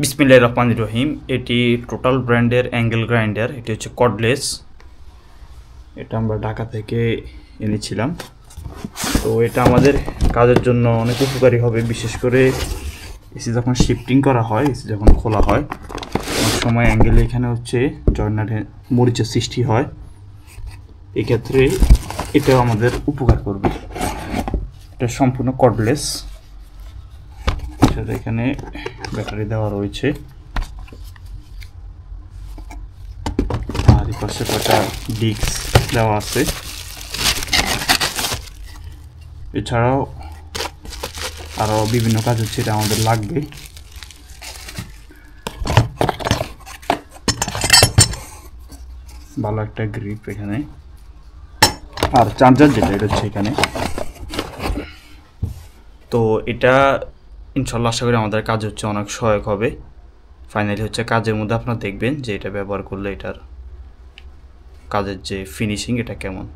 বিসমিল্লাহির রহমানির রহিম। এটি টোটাল ব্র্যান্ডের অ্যাঙ্গেল গ্রাইন্ডার। এটি হচ্ছে কর্ডলেস। এটা আমরা ঢাকা থেকে এনেছিলাম। তো এটা আমাদের কাজের জন্য অনেক উপকারী হবে, বিশেষ করে এসি যখন শিফটিং করা হয়, এসি যখন খোলা হয়, অনেক সময় অ্যাঙ্গেলে এখানে হচ্ছে জয়েন্টে মরিচের সৃষ্টি হয়। এক্ষেত্রে এটাও আমাদের উপকার করবে। এটা সম্পূর্ণ কর্ডলেস। এখানে ব্যাটারি দেওয়া রয়েছে, আর এই পাশে কটা ডিস্ক দেওয়া আছে। এছাড়াও আরও বিভিন্ন কাজ হচ্ছে, এটা আমাদের লাগবে। ভালো একটা গ্রিপ এখানে, আর চার্জার যেটা এটা হচ্ছে এখানে। তো এটা ইনশাল্লাহ আশা করি আমাদের কাজ হচ্ছে অনেক সহায়ক হবে। ফাইনালি হচ্ছে কাজের মধ্যে আপনারা দেখবেন যে এটা ব্যবহার করলে এটার কাজের যে ফিনিশিং এটা কেমন।